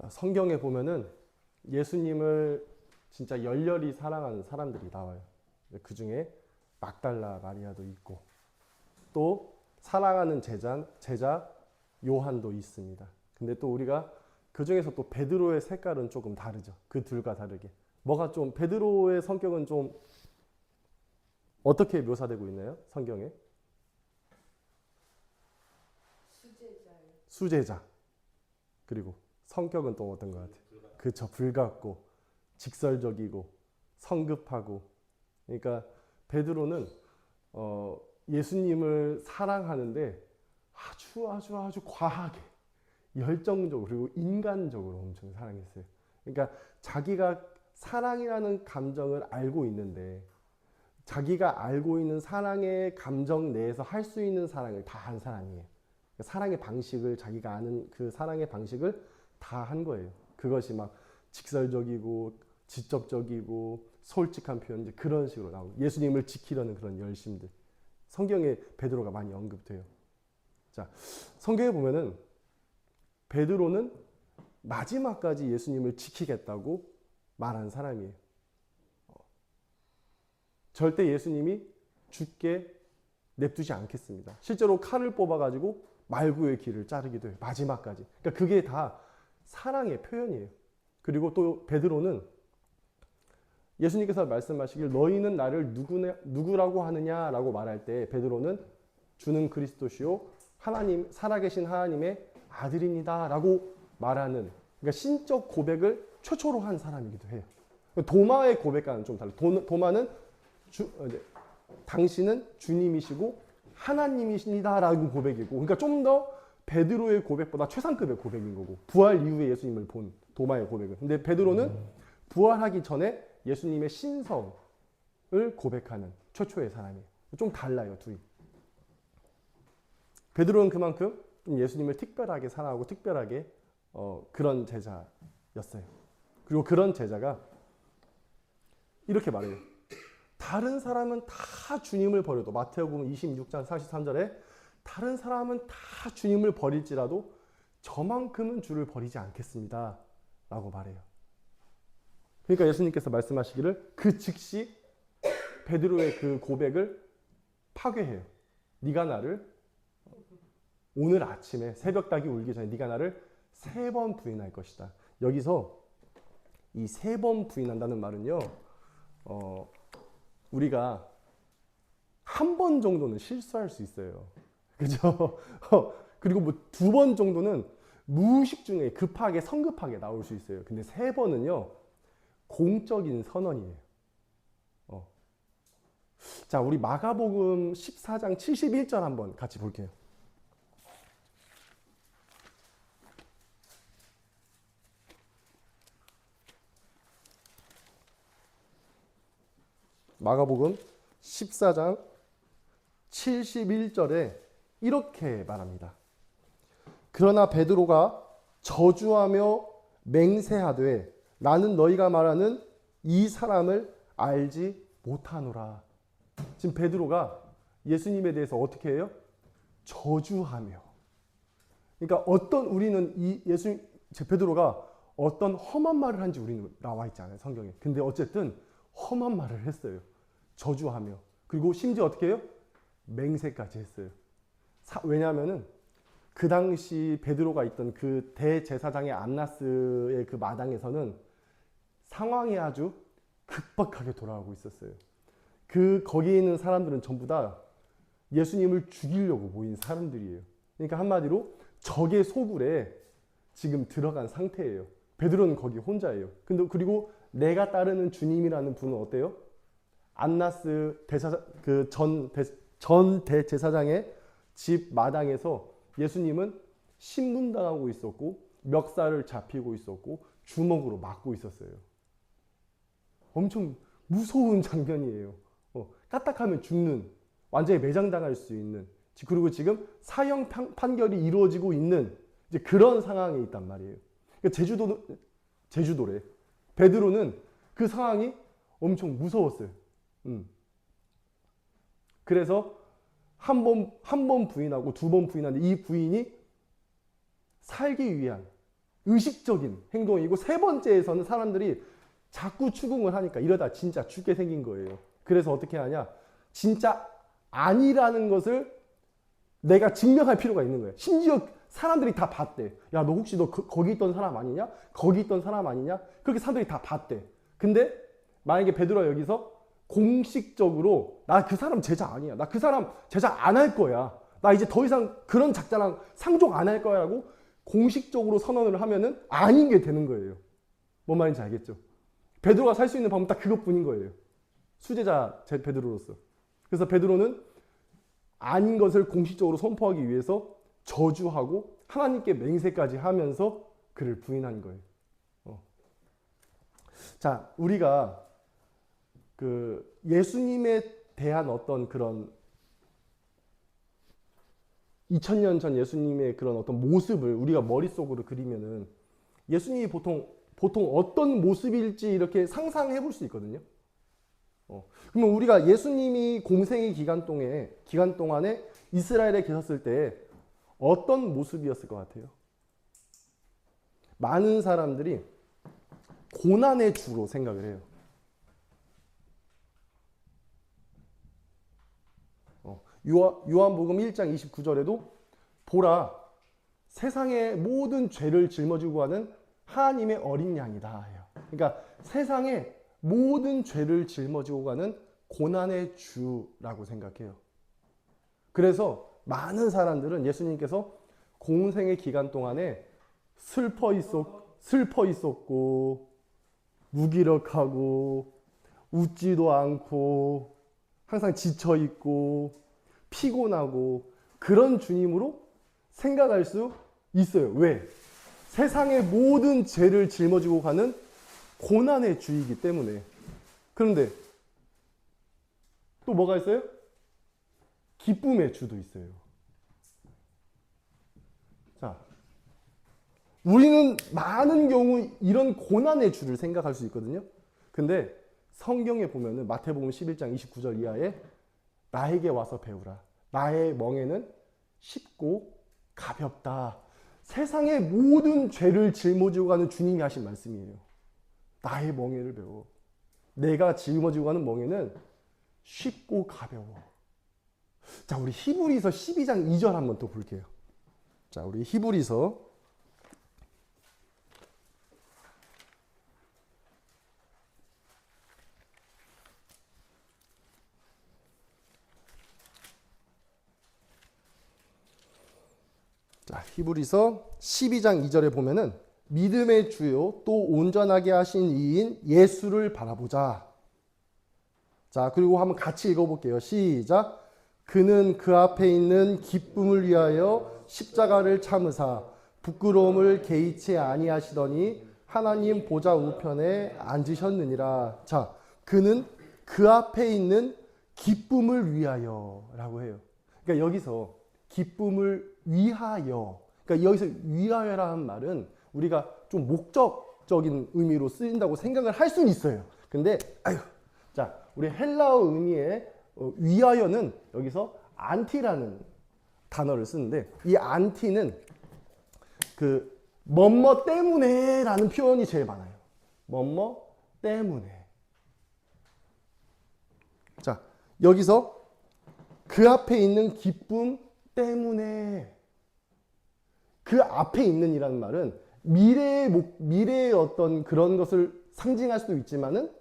성경에 보면은 예수님을 진짜 열렬히 사랑하는 사람들이 나와요. 그 중에 막달라 마리아도 있고 또 사랑하는 제자 요한도 있습니다. 근데 또 우리가 그 중에서 또 베드로의 색깔은 조금 다르죠. 그 둘과 다르게. 뭐가 좀 베드로의 성격은 좀 어떻게 묘사되고 있나요? 성경에? 수제자. 그리고 성격은 또 어떤 것 같아요? 그쵸. 불같고 직설적이고 성급하고. 그러니까 베드로는 예수님을 사랑하는데 아주 과하게 열정적으로 그리고 인간적으로 엄청 사랑했어요. 그러니까 자기가 사랑이라는 감정을 알고 있는데 자기가 알고 있는 사랑의 감정 내에서 할 수 있는 사랑을 다 한 사람이에요. 사랑의 방식을 자기가 아는 그 사랑의 방식을 다 한 거예요. 그것이 막 직설적이고 지적적이고 솔직한 표현 이제 그런 식으로 나오고 예수님을 지키려는 그런 열심들. 성경에 베드로가 많이 언급돼요. 자, 성경에 보면은 베드로는 마지막까지 예수님을 지키겠다고 말한 사람이에요. 절대 예수님이 죽게 냅두지 않겠습니다. 실제로 칼을 뽑아가지고 말구의 길을 자르기도 해요. 마지막까지. 그러니까 그게 다 사랑의 표현이에요. 그리고 또 베드로는 예수님께서 말씀하시길 너희는 나를 누구라고 하느냐라고 말할 때 베드로는 주는 그리스도시요 하나님 살아계신 하나님의 아들입니다 라고 말하는 그러니까 신적 고백을 최초로 한 사람이기도 해요. 도마의 고백과는 좀 달라요. 도마는 당신은 주님이시고 하나님이십니다 라고 고백이고 그러니까 좀 더 베드로의 고백보다 최상급의 고백인 거고 부활 이후에 예수님을 본 도마의 고백은 근데 베드로는 부활하기 전에 예수님의 신성을 고백하는 최초의 사람이에요. 좀 달라요 둘이. 베드로는 그만큼 좀 예수님을 특별하게 사랑하고 특별하게 그런 제자였어요. 그리고 그런 제자가 이렇게 말해요. 다른 사람은 다 주님을 버려도 마태복음 26장 43절에 다른 사람은 다 주님을 버릴지라도 저만큼은 주를 버리지 않겠습니다 라고 말해요. 그러니까 예수님께서 말씀하시기를 그 즉시 베드로의 그 고백을 파괴해요. 네가 나를 오늘 아침에 새벽닭이 울기 전에 네가 나를 3번 부인할 것이다. 여기서 이 3번 부인한다는 말은요. 우리가 한 번 정도는 실수할 수 있어요. 그죠? 그리고 뭐 2번 정도는 무의식 중에 급하게 성급하게 나올 수 있어요. 근데 3번은요. 공적인 선언이에요. 자, 우리 마가복음 14장 71절 한번 같이 볼게요. 마가복음 14장 71절에 이렇게 말합니다. 그러나 베드로가 저주하며 맹세하되 나는 너희가 말하는 이 사람을 알지 못하노라. 지금 베드로가 예수님에 대해서 어떻게 해요? 저주하며. 그러니까 우리는 베드로가 어떤 험한 말을 한지 우리는 나와 있잖아요, 성경에. 근데 어쨌든 험한 말을 했어요. 저주하며. 그리고 심지어 어떻게 해요? 맹세까지 했어요. 왜냐하면은 그 당시 베드로가 있던 그 대제사장의 안나스의 그 마당에서는 상황이 아주 급박하게 돌아가고 있었어요. 거기에 있는 사람들은 전부 다 예수님을 죽이려고 모인 사람들이에요. 그러니까 한마디로 적의 소굴에 지금 들어간 상태예요. 베드로는 거기 혼자예요. 그리고 내가 따르는 주님이라는 분은 어때요? 안나스 전 대제사장의 집 마당에서 예수님은 신문당하고 있었고 멱살을 잡히고 있었고 주먹으로 맞고 있었어요. 엄청 무서운 장면이에요. 까딱하면 죽는 완전히 매장당할 수 있는 그리고 지금 사형 판결이 이루어지고 있는 이제 그런 상황에 있단 말이에요. 그러니까 제주도래. 베드로는 그 상황이 엄청 무서웠어요. 그래서 한 번 부인하고 2번 부인하는데 이 부인이 살기 위한 의식적인 행동이고, 세 번째에서는 사람들이 자꾸 추궁을 하니까 이러다 진짜 죽게 생긴 거예요. 그래서 어떻게 하냐? 진짜 아니라는 것을 내가 증명할 필요가 있는 거예요. 심지어 사람들이 다 봤대. 야, 너 혹시 너 거기 있던 사람 아니냐? 거기 있던 사람 아니냐? 그렇게 사람들이 다 봤대. 근데 만약에 베드로가 여기서 공식적으로 나 그 사람 제자 아니야. 나 그 사람 제자 안 할 거야. 나 이제 더 이상 그런 작자랑 상종 안 할 거야라고 공식적으로 선언을 하면은 아닌 게 되는 거예요. 뭔 말인지 알겠죠? 베드로가 살 수 있는 방법 딱 그것뿐인 거예요. 수제자 베드로로서. 그래서 베드로는 아닌 것을 공식적으로 선포하기 위해서 저주하고 하나님께 맹세까지 하면서 그를 부인한 거예요. 자, 우리가 그 예수님에 대한 어떤 그런 2000년 전 예수님의 그런 어떤 모습을 우리가 머릿속으로 그리면은 예수님이 보통 어떤 모습일지 이렇게 상상해 볼 수 있거든요. 그러면 우리가 예수님이 공생의 기간 동안에 이스라엘에 계셨을 때 어떤 모습이었을 것 같아요? 많은 사람들이 고난의 주로 생각을 해요. 요한복음 1장 29절에도 보라, 세상의 모든 죄를 짊어지고 가는 하나님의 어린 양이다 해요. 그러니까 세상의 모든 죄를 짊어지고 가는 고난의 주라고 생각해요. 그래서 많은 사람들은 예수님께서 공생의 기간 동안에 슬퍼 있었고 무기력하고 웃지도 않고 항상 지쳐 있고 피곤하고 그런 주님으로 생각할 수 있어요. 왜? 세상의 모든 죄를 짊어지고 가는 고난의 주이기 때문에. 그런데 또 뭐가 있어요? 기쁨의 주도 있어요. 자, 우리는 많은 경우 이런 고난의 주를 생각할 수 있거든요. 근데 성경에 보면은 마태복음 11장 29절 이하에 나에게 와서 배우라. 나의 멍에는 쉽고 가볍다. 세상의 모든 죄를 짊어지고 가는 주님이 하신 말씀이에요. 나의 멍에를 배워. 내가 짊어지고 가는 멍에는 쉽고 가벼워. 자, 우리 히브리서 12장 2절 한번 또 볼게요. 자, 우리 히브리서 12장 2절에 보면은 믿음의 주요 또 온전하게 하신 이인 예수를 바라보자. 자, 그리고 한번 같이 읽어볼게요. 시작. 그는 그 앞에 있는 기쁨을 위하여 십자가를 참으사 부끄러움을 개의치 아니하시더니 하나님 보좌 우편에 앉으셨느니라. 자, 그는 그 앞에 있는 기쁨을 위하여라고 해요. 그러니까 여기서 기쁨을 위하여. 그러니까 여기서 위하여라는 말은 우리가 좀 목적적인 의미로 쓰인다고 생각을 할 수는 있어요. 근데 자, 우리 헬라어 의미의 위하여는 여기서 안티라는 단어를 쓰는데 이 안티는 그 뭐뭐 때문에라는 표현이 제일 많아요. 뭐뭐 때문에. 자, 여기서 그 앞에 있는 기쁨 때문에, 그 앞에 있는 이라는 말은 미래의 어떤 그런 것을 상징할 수도 있지만은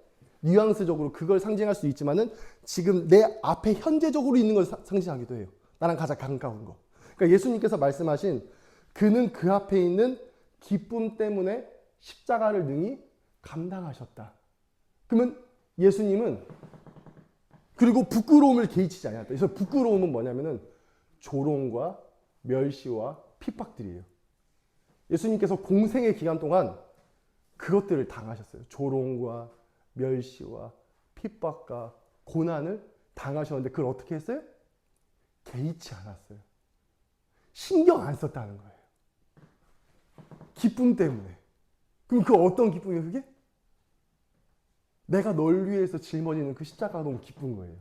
뉘앙스적으로 그걸 상징할 수 있지만은 지금 내 앞에 현재적으로 있는 걸 상징하기도 해요. 나랑 가장 가까운 거. 그러니까 예수님께서 말씀하신 그는 그 앞에 있는 기쁨 때문에 십자가를 능히 감당하셨다. 그러면 예수님은 그리고 부끄러움을 개의치지 않았다. 그래서 부끄러움은 뭐냐면은 조롱과 멸시와 핍박들이에요. 예수님께서 공생의 기간 동안 그것들을 당하셨어요. 조롱과 멸시와 핍박과 고난을 당하셨는데 그걸 어떻게 했어요? 개의치 않았어요. 신경 안 썼다는 거예요. 기쁨 때문에. 그럼 그 어떤 기쁨이에요, 그게? 내가 널 위해서 짊어지는 그 십자가가 너무 기쁜 거예요.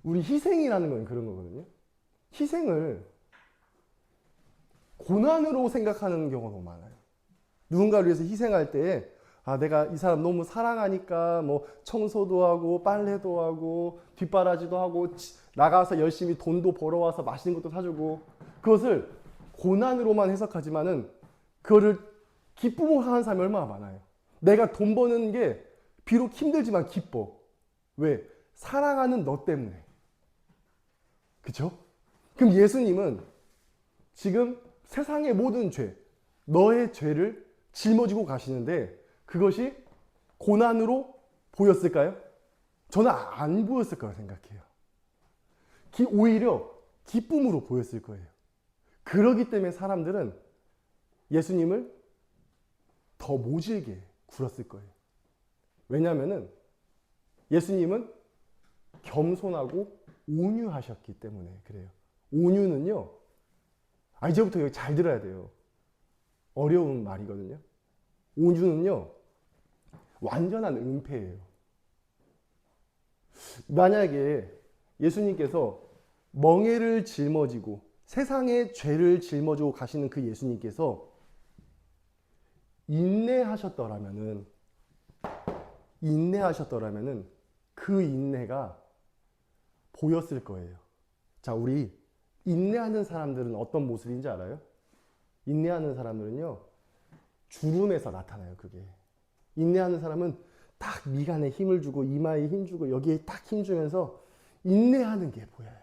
우리 희생이라는 건 그런 거거든요. 희생을 고난으로 생각하는 경우가 너무 많아요. 누군가를 위해서 희생할 때 내가 이 사람 너무 사랑하니까 뭐 청소도 하고 빨래도 하고 뒷바라지도 하고 나가서 열심히 돈도 벌어와서 맛있는 것도 사주고, 그것을 고난으로만 해석하지만은 그거를 기쁨으로 하는 사람이 얼마나 많아요. 내가 돈 버는 게 비록 힘들지만 기뻐. 왜? 사랑하는 너 때문에. 그쵸? 그럼 예수님은 지금 세상의 모든 죄, 너의 죄를 짊어지고 가시는데 그것이 고난으로 보였을까요? 저는 안 보였을 거라고 생각해요. 오히려 기쁨으로 보였을 거예요. 그러기 때문에 사람들은 예수님을 더 모질게 굴었을 거예요. 왜냐하면 예수님은 겸손하고 온유하셨기 때문에 그래요. 온유는요, 이제부터 여기 잘 들어야 돼요. 어려운 말이거든요. 온유는요, 완전한 은폐예요. 만약에 예수님께서 멍에를 짊어지고 세상의 죄를 짊어지고 가시는 그 예수님께서 인내하셨더라면은 그 인내가 보였을 거예요. 자, 우리 인내하는 사람들은 어떤 모습인지 알아요? 인내하는 사람들은요, 주름에서 나타나요. 그게 인내하는 사람은 딱 미간에 힘을 주고 이마에 힘 주고 여기에 딱 힘 주면서 인내하는 게 보여요.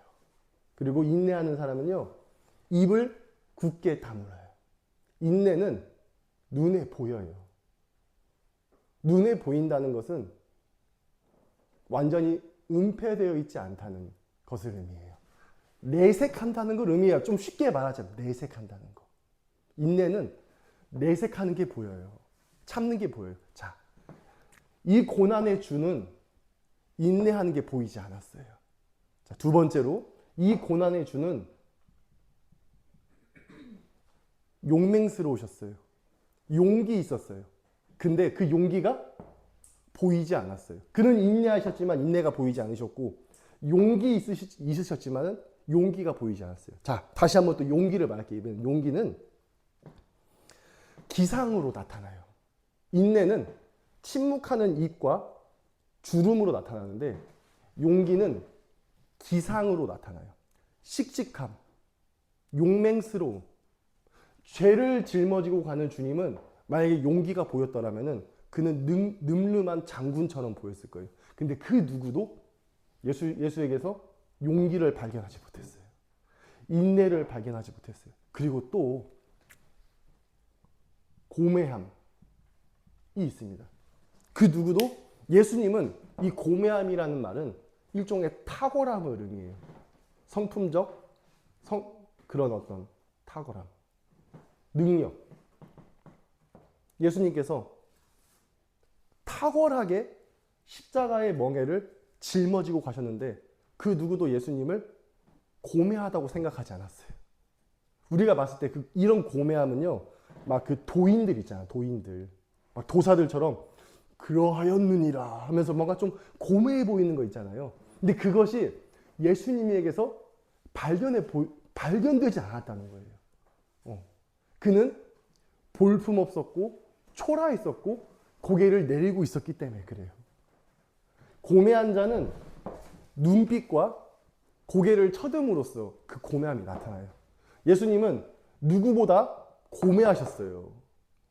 그리고 인내하는 사람은요, 입을 굳게 다물어요. 인내는 눈에 보여요. 눈에 보인다는 것은 완전히 은폐되어 있지 않다는 것을 의미해요. 내색한다는 걸 의미해요. 좀 쉽게 말하자면 내색한다는 거. 인내는 내색하는 게 보여요. 참는 게 보여요. 자, 이 고난의 주는 인내하는 게 보이지 않았어요. 자, 두 번째로 이 고난의 주는 용맹스러우셨어요. 용기 있었어요. 근데 그 용기가 보이지 않았어요. 그는 인내하셨지만 인내가 보이지 않으셨고, 용기 있으셨지만 용기가 보이지 않았어요. 자, 다시 한번 또 용기를 말할게요. 용기는 기상으로 나타나요. 인내는 침묵하는 입과 주름으로 나타나는데, 용기는 기상으로 나타나요. 씩씩함, 용맹스러움. 죄를 짊어지고 가는 주님은 만약에 용기가 보였더라면 그는 늠름한 장군처럼 보였을 거예요. 근데 그 누구도 예수에게서 용기를 발견하지 못했어요. 인내를 발견하지 못했어요. 그리고 또 고매함이 있습니다. 그 누구도, 예수님은 이 고매함이라는 말은 일종의 탁월함을 의미해요. 성품적, 그런 어떤 탁월함, 능력. 예수님께서 탁월하게 십자가의 멍에를 짊어지고 가셨는데 그 누구도 예수님을 고매하다고 생각하지 않았어요. 우리가 봤을 때 이런 고매함은요, 막 그 도인들 있잖아요. 도인들. 막 도사들처럼 그러하였느니라 하면서 뭔가 좀 고매해 보이는 거 있잖아요. 근데 그것이 예수님에게서 발견되지 않았다는 거예요. 그는 볼품없었고 초라했었고 고개를 내리고 있었기 때문에 그래요. 고매한 자는 눈빛과 고개를 쳐듬으로써 그 고매함이 나타나요. 예수님은 누구보다 고매하셨어요.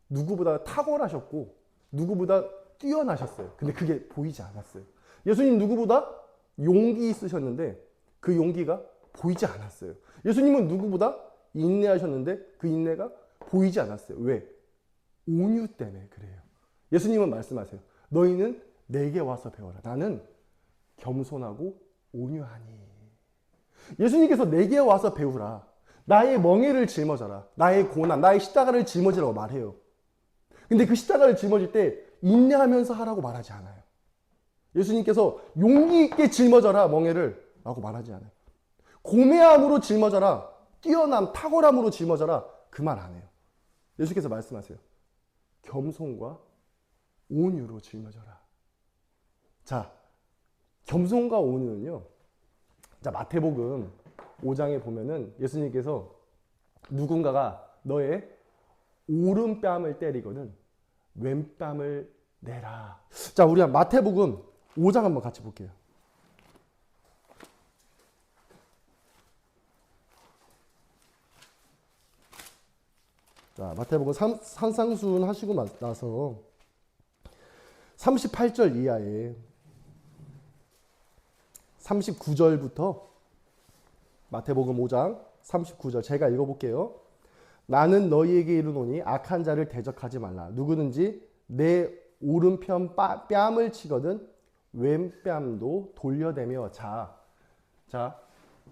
누구보다 탁월하셨고 누구보다 뛰어나셨어요. 근데 그게 보이지 않았어요. 예수님 누구보다 용기 있으셨는데 그 용기가 보이지 않았어요. 예수님은 누구보다 인내하셨는데 그 인내가 보이지 않았어요. 왜? 온유 때문에 그래요. 예수님은 말씀하세요. 너희는 내게 와서 배워라. 나는 겸손하고 온유하니. 예수님께서 내게 와서 배우라. 나의 멍에를 짊어져라. 나의 고난, 나의 십자가를 짊어지라고 말해요. 근데 그 십자가를 짊어질 때 인내하면서 하라고 말하지 않아요. 예수님께서 용기 있게 짊어져라 멍에를 라고 말하지 않아요. 고매함으로 짊어져라. 뛰어남, 탁월함으로 짊어져라. 그 말 안 해요. 예수께서 말씀하세요. 겸손과 온유로 짊어져라. 자, 겸손과 온유는요. 자, 마태복음 5장에 보면은 예수님께서 누군가가 너의 오른뺨을 때리거든 왼뺨을 내라. 자, 우리 마태복음 5장 한번 같이 볼게요. 자, 마태복음 산상수훈 하시고 나서 38절 이하에 39절부터 마태복음 5장 39절 제가 읽어볼게요. 나는 너희에게 이르노니 악한 자를 대적하지 말라. 누구든지 내 오른편 뺨을 치거든 왼뺨도 돌려대며 자,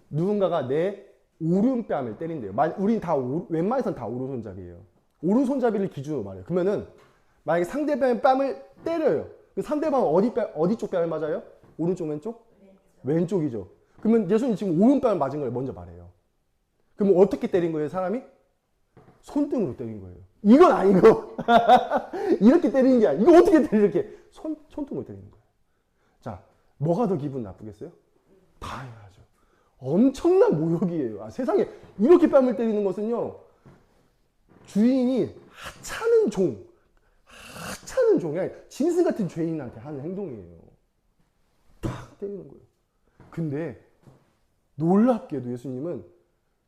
누군가가 내 오른뺨을 때린대요. 우린 다 웬만해선 다 오른손잡이에요. 오른손잡이를 기준으로 말해요. 그러면은 만약에 상대방의 뺨을 때려요. 그 상대방은 어디 쪽 뺨을 맞아요? 오른쪽 왼쪽? 왼쪽이죠. 그러면 예수님 지금 오른뺨을 맞은 걸 먼저 말해요. 그럼 어떻게 때린 거예요, 사람이? 손등으로 때린 거예요. 이건 아니고 이렇게 때리는 게 아니고 이거 어떻게 때려 이렇게 손등으로 때리는 거예요. 자, 뭐가 더 기분 나쁘겠어요? 당연하죠. 엄청난 모욕이에요. 세상에 이렇게 뺨을 때리는 것은요, 주인이 하찮은 종이 아니라 짐승 같은 죄인한테 하는 행동이에요. 딱 때리는 거예요. 근데 놀랍게도 예수님은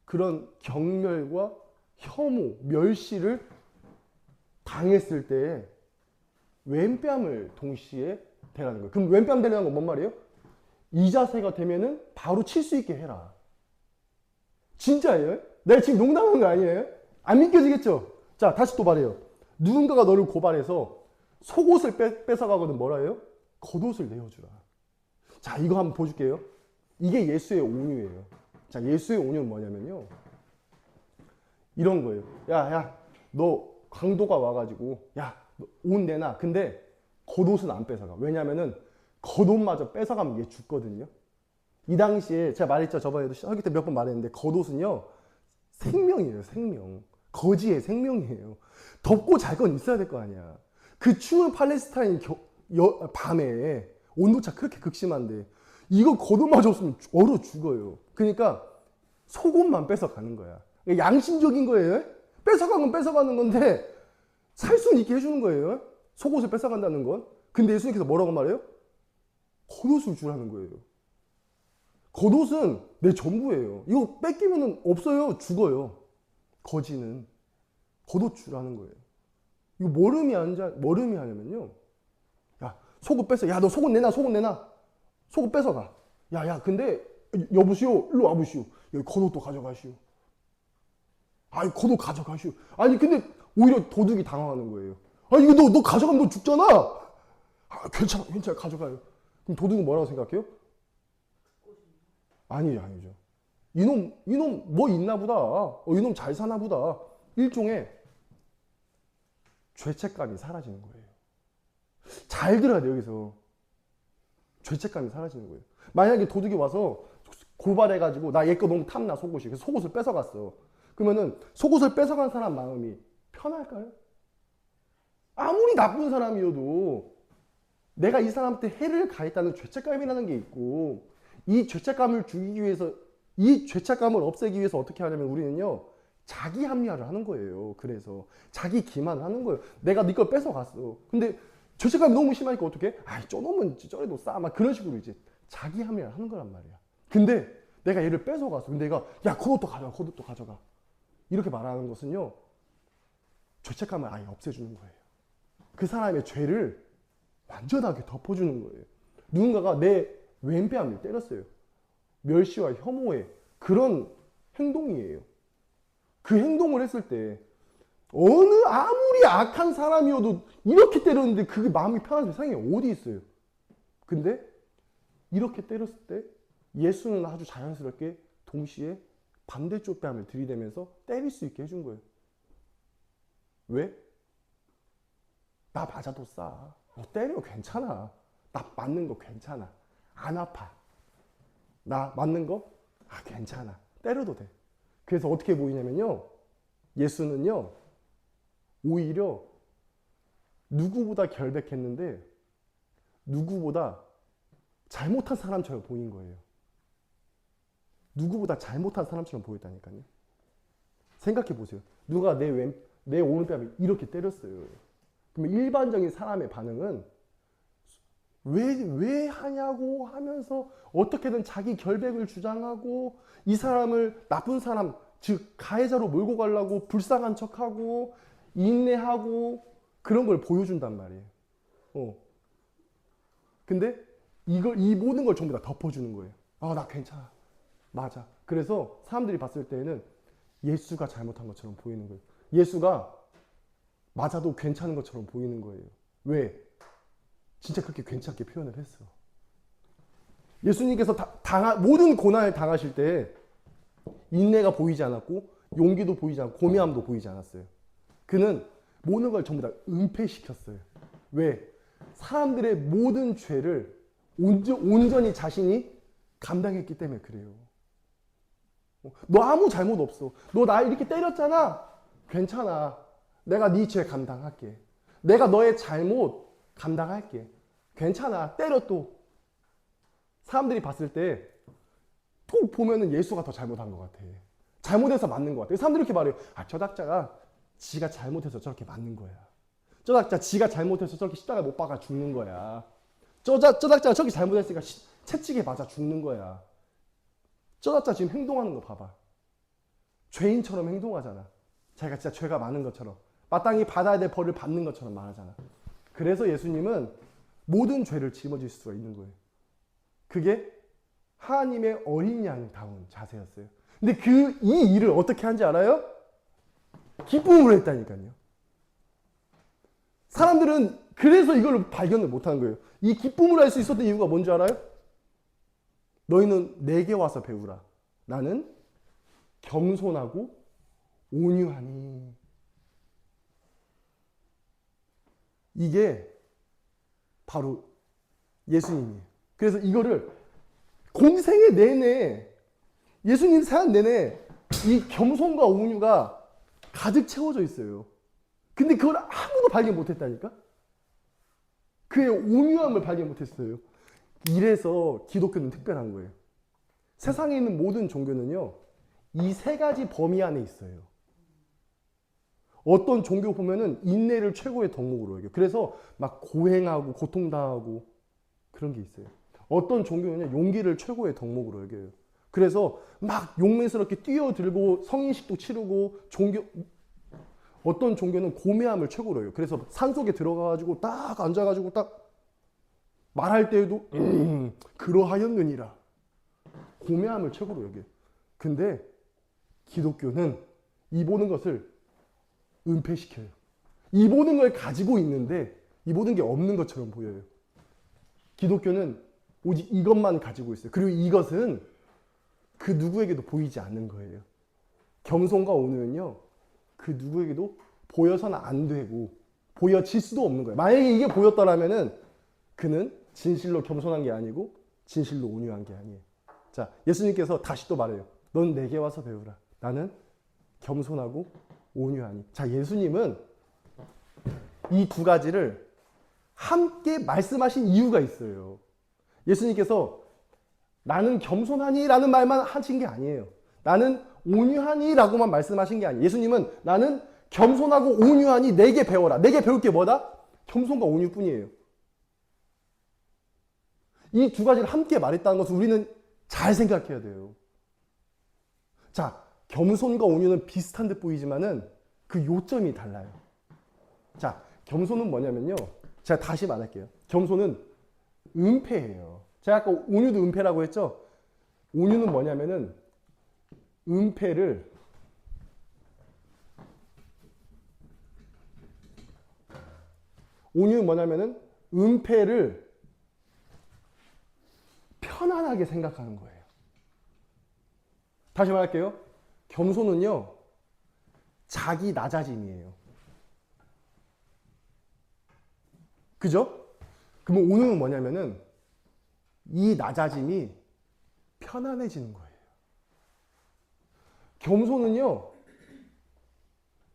그런 경멸과 혐오, 멸시를 당했을 때 왼뺨을 동시에 대라는 거예요. 그럼 왼뺨 대라는 건 뭔 말이에요? 이 자세가 되면은 바로 칠 수 있게 해라. 진짜예요? 내가 지금 농담하는 거 아니에요? 안 믿겨지겠죠? 자, 다시 또 말해요. 누군가가 너를 고발해서 속옷을 뺏어가거든 뭐라 해요? 겉옷을 내어주라. 자, 이거 한번 보여줄게요. 이게 예수의 온유예요. 자, 예수의 온유는 뭐냐면요, 이런 거예요. 야, 너 강도가 와가지고 너 옷 내놔. 근데 겉옷은 안 뺏어가. 왜냐면은 겉옷마저 뺏어가면 얘 죽거든요. 이 당시에 제가 말했죠. 저번에도 설교 때 몇 번 말했는데 겉옷은요 생명이에요. 생명. 거지의 생명이에요. 덮고 잘 건 있어야 될 거 아니야. 그 추운 팔레스타인 밤에 온도차 그렇게 극심한데 이거 겉옷마저 없으면 얼어 죽어요. 그러니까 속옷만 뺏어가는 거야. 양심적인 거예요. 뺏어간 건 뺏어가는 건데 살 수는 있게 해주는 거예요. 속옷을 뺏어간다는 건. 근데 예수님께서 뭐라고 말해요? 겉옷을 주라는 거예요. 겉옷은 내 전부예요. 이거 뺏기면 없어요. 죽어요. 거지는. 겉옷 주라는 거예요. 이거 뭘 의미하냐면요. 야, 속옷 뺏어. 야, 너 속옷 내놔. 속옷 뺏어가. 야, 근데 여보시오. 일로 와보시오. 여기 겉옷도 가져가시오. 아이, 겉옷 가져가시오. 아니, 근데 오히려 도둑이 당황하는 거예요. 아니, 이거 너 가져가면 너 죽잖아. 아, 괜찮아. 가져가요. 그럼 도둑은 뭐라고 생각해요? 아니죠. 이놈 뭐 있나 보다. 이놈 잘 사나 보다. 일종의 죄책감이 사라지는 거예요. 잘 들어야 돼요, 여기서. 죄책감이 사라지는 거예요. 만약에 도둑이 와서 고발해가지고 나 얘 거 너무 탐나 속옷이. 그래서 속옷을 뺏어갔어. 그러면은 속옷을 뺏어간 사람 마음이 편할까요? 아무리 나쁜 사람이어도 내가 이 사람한테 해를 가했다는 죄책감이라는 게 있고, 이 죄책감을 없애기 위해서 어떻게 하냐면 우리는요, 자기 합리화를 하는 거예요. 그래서 자기 기만을 하는 거예요. 내가 네 걸 뺏어갔어. 근데 죄책감이 너무 심하니까 어떻게? 아이, 저놈은 저래도 싸. 막 그런 식으로 이제 자기 합리화를 하는 거란 말이야. 근데 내가 얘를 뺏어갔어. 근데 얘가 야, 그것도 가져가. 이렇게 말하는 것은요, 죄책감을 아예 없애주는 거예요. 그 사람의 죄를 완전하게 덮어주는 거예요. 누군가가 내 왼뺨을 때렸어요. 멸시와 혐오의 그런 행동이에요. 그 행동을 했을 때 아무리 악한 사람이어도 이렇게 때렸는데 그게 마음이 편한 세상에 어디 있어요. 근데 이렇게 때렸을 때 예수는 아주 자연스럽게 동시에 반대쪽 뺨을 들이대면서 때릴 수 있게 해준 거예요. 왜? 나 맞아도 싸. 때려 괜찮아. 나 맞는 거 괜찮아. 안 아파. 나 맞는 거? 괜찮아. 때려도 돼. 그래서 어떻게 보이냐면요, 예수는요 오히려 누구보다 결백했는데 누구보다 잘못한 사람처럼 보인 거예요. 누구보다 잘못한 사람처럼 보였다니까요. 생각해 보세요. 누가 내 오른뺨을 이렇게 때렸어요. 그러면 일반적인 사람의 반응은 왜 하냐고 하면서 어떻게든 자기 결백을 주장하고 이 사람을 나쁜 사람, 즉 가해자로 몰고 가려고 불쌍한 척하고 인내하고 그런 걸 보여준단 말이에요. 근데 이 모든 걸 전부 다 덮어주는 거예요. 나 괜찮아. 맞아. 그래서 사람들이 봤을 때는 예수가 잘못한 것처럼 보이는 거예요. 예수가 맞아도 괜찮은 것처럼 보이는 거예요. 왜? 진짜 그렇게 괜찮게 표현을 했어. 예수님께서 모든 고난을 당하실 때 인내가 보이지 않았고 용기도 보이지 않고 고미함도 보이지 않았어요. 그는 모든 걸 전부 다 은폐시켰어요. 왜? 사람들의 모든 죄를 온전히 자신이 감당했기 때문에 그래요. 너 아무 잘못 없어. 너 나 이렇게 때렸잖아. 괜찮아. 내가 네 죄 감당할게. 내가 너의 잘못 감당할게. 괜찮아. 때려 또. 사람들이 봤을 때 또 보면은 예수가 더 잘못한 것 같아. 잘못해서 맞는 것 같아. 사람들이 이렇게 말해요. 저 작자가 지가 잘못해서 저렇게 맞는 거야. 저 작자 지가 잘못해서 저렇게 십자가 못 박아 죽는 거야. 저 작자가 저렇게 잘못했으니까 채찍에 맞아 죽는 거야. 저 작자 지금 행동하는 거 봐봐. 죄인처럼 행동하잖아. 자기가 진짜 죄가 많은 것처럼. 마땅히 받아야 될 벌을 받는 것처럼 말하잖아. 그래서 예수님은 모든 죄를 짊어질 수가 있는 거예요. 그게 하나님의 어린 양다운 자세였어요. 근데 이 일을 어떻게 한지 알아요? 기쁨으로 했다니까요. 사람들은 그래서 이걸 발견을 못하는 거예요. 이 기쁨을 할 수 있었던 이유가 뭔지 알아요? 너희는 내게 와서 배우라. 나는 겸손하고 온유하니. 이게 바로 예수님이에요. 그래서 이거를 공생의 내내 예수님 사는 내내 이 겸손과 온유가 가득 채워져 있어요. 근데 그걸 아무도 발견 못했다니까? 그의 온유함을 발견 못했어요. 이래서 기독교는 특별한 거예요. 세상에 있는 모든 종교는요, 이 세 가지 범위 안에 있어요. 어떤 종교 보면은 인내를 최고의 덕목으로 여겨요. 그래서 막 고행하고 고통당하고 그런 게 있어요. 어떤 종교는요, 용기를 최고의 덕목으로 여겨요. 그래서 막 용맹스럽게 뛰어들고 성인식도 치르고 어떤 종교는 고매함을 최고로 해요. 그래서 산속에 들어가가지고 딱 앉아가지고 딱 말할 때에도 그러하였느니라. 고매함을 최고로 여겨요. 근데 기독교는 이 모든 것을 은폐시켜요. 이 모든 걸 가지고 있는데 이 모든 게 없는 것처럼 보여요. 기독교는 오직 이것만 가지고 있어요. 그리고 이것은 그 누구에게도 보이지 않는 거예요. 겸손과 온유는요, 그 누구에게도 보여서는 안 되고 보여질 수도 없는 거예요. 만약에 이게 보였더라면은 그는 진실로 겸손한 게 아니고 진실로 온유한 게 아니에요. 자, 예수님께서 다시 또 말해요. 넌 내게 와서 배우라. 나는 겸손하고 온유하니. 자, 예수님은 이 두 가지를 함께 말씀하신 이유가 있어요. 예수님께서 나는 겸손하니 라는 말만 하신 게 아니에요. 나는 온유하니 라고만 말씀하신 게 아니에요. 예수님은 나는 겸손하고 온유하니 내게 배워라. 내게 배울 게 뭐다? 겸손과 온유뿐이에요. 이 두 가지를 함께 말했다는 것을 우리는 잘 생각해야 돼요. 자, 겸손과 온유는 비슷한 듯 보이지만은 그 요점이 달라요. 자, 겸손은 뭐냐면요. 제가 다시 말할게요. 겸손은 은폐예요. 제가 아까 온유도 은폐라고 했죠? 온유는 뭐냐면은 은폐를 온유는 뭐냐면은 은폐를 편안하게 생각하는 거예요. 다시 말할게요. 겸손은요, 자기 낮아짐이에요. 그죠? 그러면 온유는 뭐냐면은 이 낮아짐이 편안해지는 거예요. 겸손은요,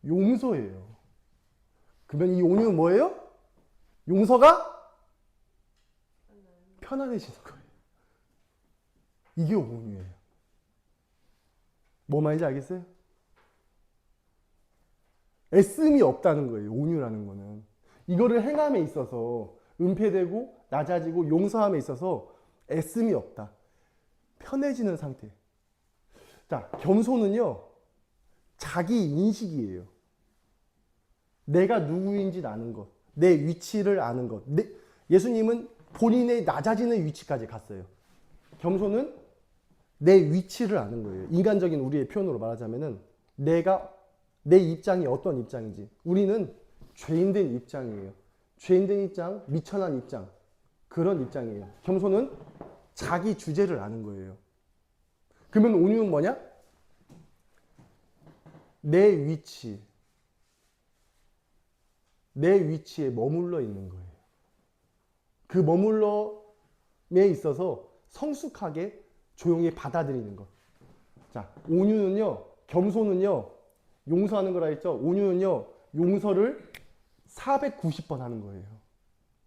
용서예요. 그러면 이 온유는 뭐예요? 용서가 편안해지는 거예요. 이게 온유예요. 뭐 말인지 알겠어요? 애씀이 없다는 거예요. 온유라는 거는. 이거를 행함에 있어서 은폐되고 낮아지고 용서함에 있어서 애씀이 없다. 편해지는 상태. 자, 겸손은요, 자기 인식이에요. 내가 누구인지 아는 것, 내 위치를 아는 것. 예수님은 본인의 낮아지는 위치까지 갔어요. 겸손은 내 위치를 아는 거예요. 인간적인 우리의 표현으로 말하자면은 내 입장이 어떤 입장인지. 우리는 죄인된 입장이에요. 죄인된 입장, 미천한 입장. 그런 입장이에요. 겸손은 자기 주제를 아는 거예요. 그러면 온유는 뭐냐? 내 위치에 머물러 있는 거예요. 그 머물러에 있어서 성숙하게 조용히 받아들이는 것. 자, 온유는요, 겸손은요, 용서하는 거라 했죠? 온유는요, 용서를 490번 하는 거예요.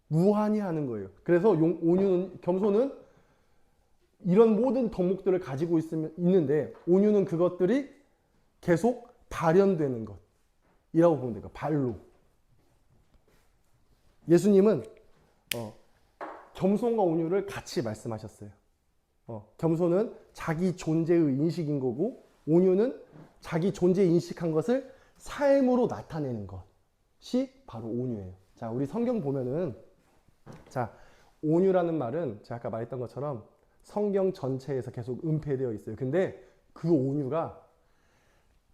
무한히 하는 거예요. 그래서 겸손은 이런 모든 덕목들을 가지고 있는데, 온유는 그것들이 계속 발현되는 것이라고 보면 돼요. 발로. 예수님은 겸손과 온유를 같이 말씀하셨어요. 겸손은 자기 존재의 인식인 거고, 온유는 자기 존재 인식한 것을 삶으로 나타내는 것이 바로 온유예요. 자, 우리 성경 보면은, 자, 온유라는 말은 제가 아까 말했던 것처럼 성경 전체에서 계속 은폐되어 있어요. 근데 그 온유가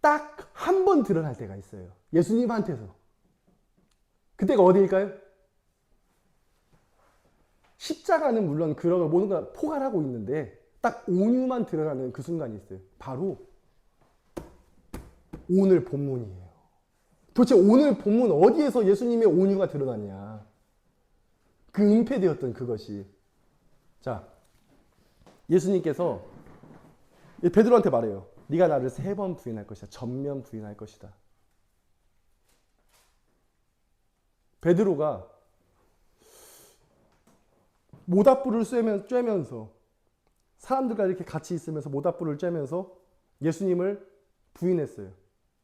딱 한 번 드러날 때가 있어요. 예수님한테서. 그때가 어디일까요? 십자가는 물론 그런 걸 모든 걸 포괄하고 있는데 딱 온유만 드러나는 그 순간이 있어요. 바로 오늘 본문이에요. 도대체 오늘 본문 어디에서 예수님의 온유가 드러났냐? 그 은폐되었던 그것이. 자, 예수님께서 베드로한테 말해요. 네가 나를 3번 부인할 것이다. 전면 부인할 것이다. 베드로가 모닥불을 쬐면서 사람들과 이렇게 같이 있으면서 모닥불을 쬐면서 예수님을 부인했어요.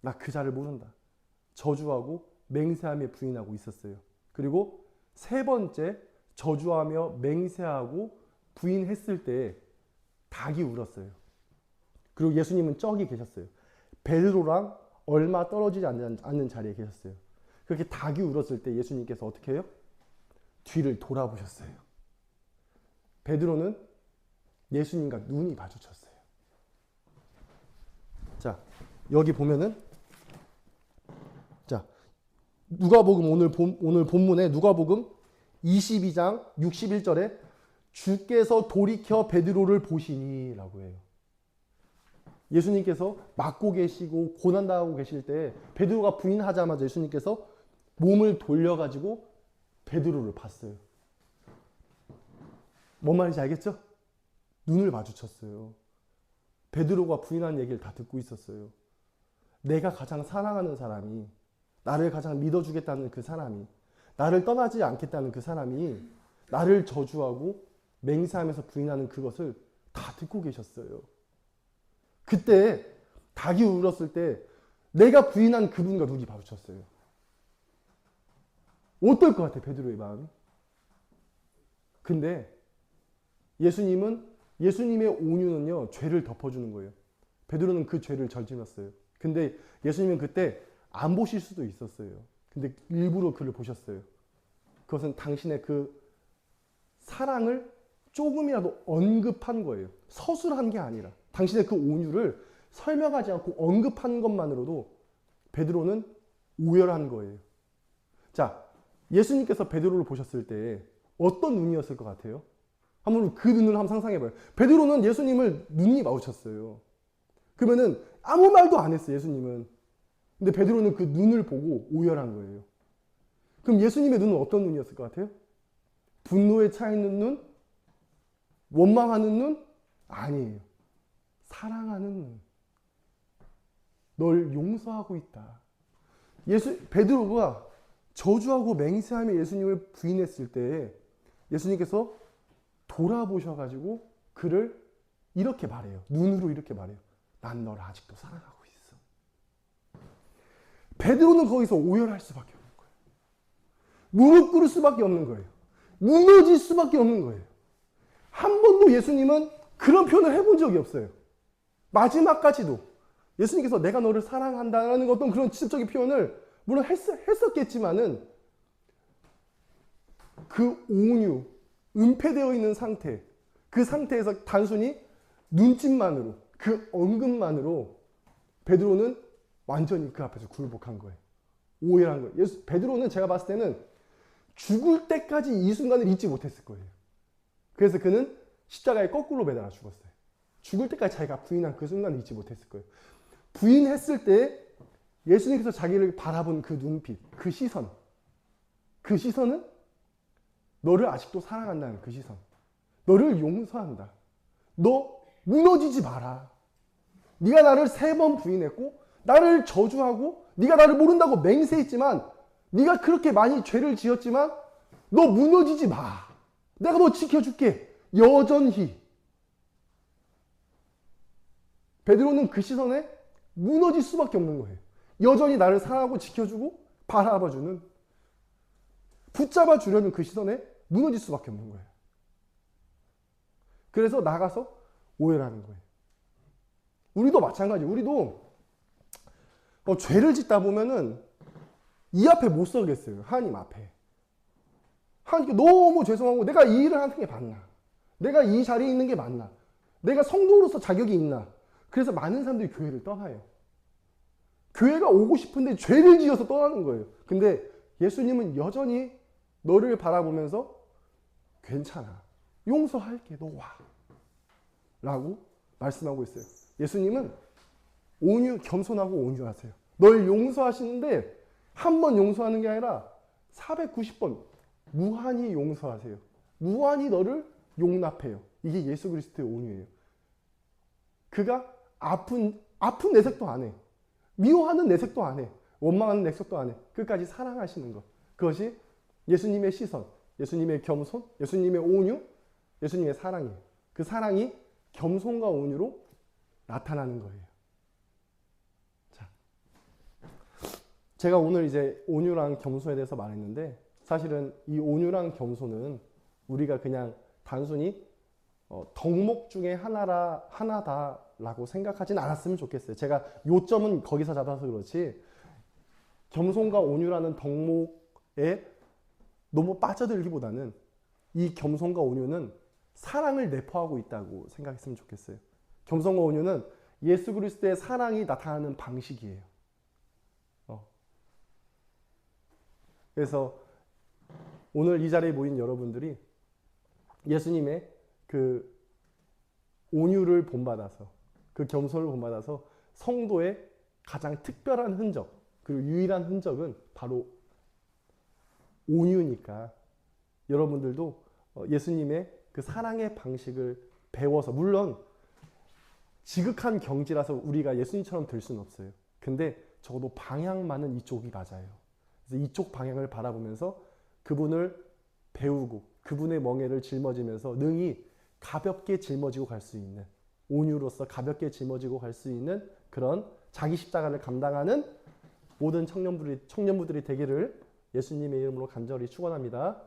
나 그 자를 모른다. 저주하고 맹세하며 부인하고 있었어요. 그리고 3번째 저주하며 맹세하고 부인했을 때 닭이 울었어요. 그리고 예수님은 저기 계셨어요. 베드로랑 얼마 떨어지지 않는 자리에 계셨어요. 그렇게 닭이 울었을 때 예수님께서 어떻게 해요? 뒤를 돌아보셨어요. 베드로는 예수님과 눈이 마주쳤어요. 자, 여기 보면은, 자, 누가복음 오늘 본문에 누가복음 22장 61절에 주께서 돌이켜 베드로를 보시니라고 해요. 예수님께서 맞고 계시고 고난당하고 계실 때 베드로가 부인하자마자 예수님께서 몸을 돌려가지고 베드로를 봤어요. 뭔 말인지 알겠죠? 눈을 마주쳤어요. 베드로가 부인한 얘기를 다 듣고 있었어요. 내가 가장 사랑하는 사람이, 나를 가장 믿어주겠다는 그 사람이, 나를 떠나지 않겠다는 그 사람이 나를 저주하고 맹세하면서 부인하는 그것을 다 듣고 계셨어요. 그때 닭이 울었을 때 내가 부인한 그분과 눈이 마주쳤어요. 어떨 것 같아, 베드로의 마음이? 근데 예수님의 온유는요, 죄를 덮어주는 거예요. 베드로는 그 죄를 저질렀어요. 근데 예수님은 그때 안 보실 수도 있었어요. 근데 일부러 그를 보셨어요. 그것은 당신의 그 사랑을 조금이라도 언급한 거예요. 서술한 게 아니라 당신의 그 온유를 설명하지 않고 언급한 것만으로도 베드로는 오열한 거예요. 자, 예수님께서 베드로를 보셨을 때 어떤 눈이었을 것 같아요? 한번 그 눈을 한번 상상해봐요. 베드로는 예수님을 눈이 마주쳤어요. 그러면은 아무 말도 안 했어요, 예수님은. 근데 베드로는 그 눈을 보고 오열한 거예요. 그럼 예수님의 눈은 어떤 눈이었을 것 같아요? 분노에 차 있는 눈? 원망하는 눈? 아니에요. 사랑하는 눈. 널 용서하고 있다. 베드로가 저주하고 맹세하며 예수님을 부인했을 때 예수님께서 돌아보셔가지고 그를 이렇게 말해요. 눈으로 이렇게 말해요. 난 널 아직도 사랑하고 있어. 베드로는 거기서 오열할 수밖에 없는 거예요. 무릎 꿇을 수밖에 없는 거예요. 무너질 수밖에 없는 거예요. 한 번도 예수님은 그런 표현을 해본 적이 없어요. 마지막까지도 예수님께서 내가 너를 사랑한다라는 어떤 그런 직접적인 표현을 물론 했었겠지만은 그 온유, 은폐되어 있는 상태, 그 상태에서 단순히 눈짓만으로, 그 언급만으로 베드로는 완전히 그 앞에서 굴복한 거예요. 오해한 거예요. 베드로는 제가 봤을 때는 죽을 때까지 이 순간을 잊지 못했을 거예요. 그래서 그는 십자가에 거꾸로 매달아 죽었어요. 죽을 때까지 자기가 부인한 그 순간을 잊지 못했을 거예요. 부인했을 때 예수님께서 자기를 바라본 그 눈빛, 그 시선은 너를 아직도 사랑한다는 그 시선. 너를 용서한다. 너 무너지지 마라. 네가 나를 3번 부인했고 나를 저주하고 네가 나를 모른다고 맹세했지만 네가 그렇게 많이 죄를 지었지만 너 무너지지 마. 내가 너 지켜줄게. 여전히. 베드로는 그 시선에 무너질 수밖에 없는 거예요. 여전히 나를 사랑하고 지켜주고 바라봐주는, 붙잡아 주려는 그 시선에 무너질 수밖에 없는 거예요. 그래서 나가서 오해를 하는 거예요. 우리도 마찬가지. 우리도 죄를 짓다 보면은 이 앞에 못 서겠어요. 하나님 앞에. 하나님께 너무 죄송하고 내가 이 일을 하는 게 맞나? 내가 이 자리에 있는 게 맞나? 내가 성도로서 자격이 있나? 그래서 많은 사람들이 교회를 떠나요. 교회가 오고 싶은데 죄를 지어서 떠나는 거예요. 근데 예수님은 여전히 너를 바라보면서 괜찮아. 용서할게. 너 와. 라고 말씀하고 있어요. 예수님은 겸손하고 온유하세요. 널 용서하시는데 한 번 용서하는 게 아니라 490번 무한히 용서하세요. 무한히 너를 용납해요. 이게 예수 그리스도의 온유예요. 그가 아픈 내색도 안 해. 미워하는 내색도 안 해. 원망하는 내색도 안 해. 끝까지 사랑하시는 것. 그것이 예수님의 시선, 예수님의 겸손, 예수님의 온유, 예수님의 사랑이에요. 그 사랑이 겸손과 온유로 나타나는 거예요. 자, 제가 오늘 이제 온유랑 겸손에 대해서 말했는데 사실은 이 온유랑 겸손은 우리가 그냥 단순히 덕목 중에 하나다라고 생각하진 않았으면 좋겠어요. 제가 요점은 거기서 잡아서 그렇지 겸손과 온유라는 덕목에 너무 빠져들기보다는 이 겸손과 온유는 사랑을 내포하고 있다고 생각했으면 좋겠어요. 겸손과 온유는 예수 그리스도의 사랑이 나타나는 방식이에요. 그래서 오늘 이 자리에 모인 여러분들이 예수님의 그 온유를 본받아서 그 겸손을 본받아서 성도의 가장 특별한 흔적 그리고 유일한 흔적은 바로 온유니까 여러분들도 예수님의 그 사랑의 방식을 배워서 물론 지극한 경지라서 우리가 예수님처럼 될 수는 없어요. 근데 적어도 방향만은 이쪽이 맞아요. 그래서 이쪽 방향을 바라보면서 그분을 배우고 그분의 멍에를 жил머지면서 능히 가볍게 짊어지고 갈 수 있는 온유로서 가볍게 짊어지고 갈 수 있는 그런 자기 십자가를 감당하는 모든 청년부들이 되기를 예수님의 이름으로 간절히 축원합니다.